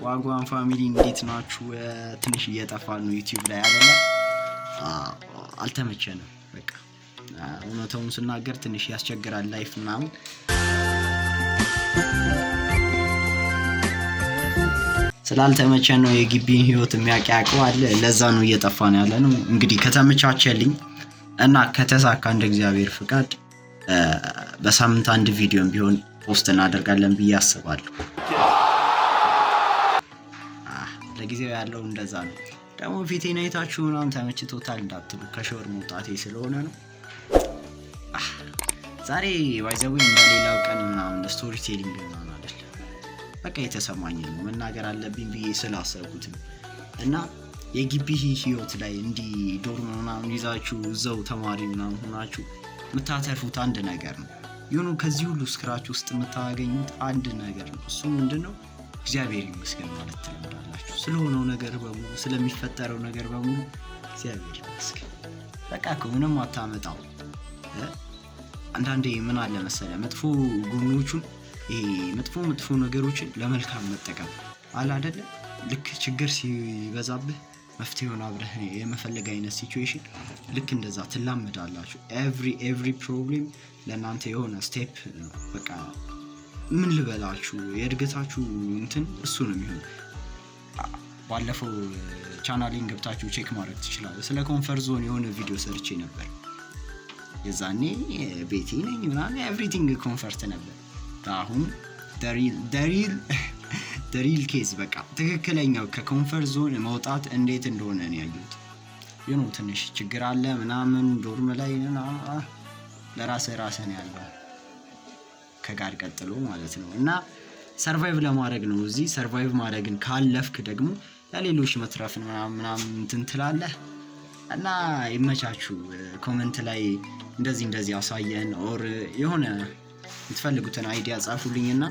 ዋጓን ፋሚሊ እንዴት ናችሁ? ትንሽ እየጠፋን ነው ዩቲዩብ ላይ አይደለ? አልተመቸንም። በቃ እውነታውን ስናገር ትንሽ ያስቸግራል ላይፍ ምናምን። ስላልተመቸን ነው የግቢን ህይወት የሚያውቀው አለ። ለዛ ነው እየጠፋን ያለ ነው። እንግዲህ ከተመቻቸልኝ እና ከተሳካ እንደ እግዚአብሔር ፍቃድ በሳምንት አንድ ቪዲዮም ቢሆን ፖስት እናደርጋለን ብዬ አስባለሁ። ለጊዜው ያለው እንደዛ ነው። ደግሞ ፊቴን አይታችሁ ምናምን ተመችቶታል እንዳትሉ ከሾር መውጣቴ ስለሆነ ነው። ዛሬ ባይዘው እንደሌላው ቀን ምናምን ስቶሪ ቴሊንግ ምናምን አይደለም። በቃ የተሰማኝ ነው መናገር አለብኝ ብዬ ስላሰብኩት እና የግቢ ህይወት ላይ እንዲህ ዶርም ምናምን ይዛችሁ እዛው ተማሪ ምናምን ሆናችሁ የምታተርፉት አንድ ነገር ነው። ይሁኑ ከዚህ ሁሉ ስክራች ውስጥ የምታገኙት አንድ ነገር ነው። እሱ ምንድነው? እግዚአብሔር ይመስገን ማለት ትለምዳላችሁ። ስለሆነው ነገር በሙሉ ስለሚፈጠረው ነገር በሙሉ እግዚአብሔር ይመስገን። በቃ ምንም አታመጣው። አንዳንዴ ምን አለ መሰለ መጥፎ ጎኖቹን ይሄ መጥፎ ነገሮችን ለመልካም መጠቀም አለ አይደለ? ልክ ችግር ሲበዛብህ መፍትሄውን አብረህ የመፈለግ አይነት ሲቹዌሽን ልክ እንደዛ ትላመዳላችሁ። ኤቭሪ ፕሮብሌም ለእናንተ የሆነ ስቴፕ ነው። በቃ ምን ልበላችሁ የእድገታችሁ እንትን እሱ ነው የሚሆነው። ባለፈው ቻናሌን ገብታችሁ ቼክ ማድረግ ትችላለህ። ስለ ኮንፈርት ዞን የሆነ ቪዲዮ ሰርቼ ነበር። የዛኔ ቤቴ ነኝ ምናምን ኤቭሪቲንግ ኮንፈርት ነበር። አሁን ደሪል ኬዝ በቃ ትክክለኛው ከኮንፈርት ዞን መውጣት እንዴት እንደሆነ ነው ያዩት። ይሁን ትንሽ ችግር አለ ምናምን ዶርም ላይ ለራስህ ነው ያለው ከጋር ቀጥሎ ማለት ነው። እና ሰርቫይቭ ለማድረግ ነው። እዚህ ሰርቫይቭ ማድረግን ካለፍክ ደግሞ ለሌሎች መትረፍን ምናምን እንትን ትላለህ። እና ይመቻችሁ። ኮሜንት ላይ እንደዚህ አሳየን ኦር የሆነ የምትፈልጉትን አይዲያ ጻፉልኝና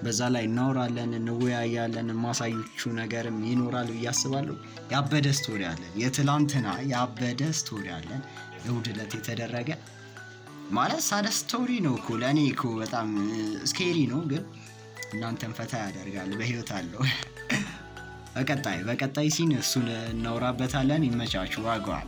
በዛ ላይ እናወራለን፣ እንወያያለን። ማሳያችሁ ነገርም ይኖራል ብዬ አስባለሁ። ያበደ ስቶሪ አለ፣ የትላንትና ያበደ ስቶሪ አለ። እሑድ ዕለት የተደረገ ማለት ሳደ ስቶሪ ነው እኮ ለእኔ እኮ በጣም ስኬሪ ነው፣ ግን እናንተን ፈታ ያደርጋል። በህይወት አለው። በቀጣይ ሲን እሱን እናወራበታለን። ይመቻችሁ። ዋጋዋል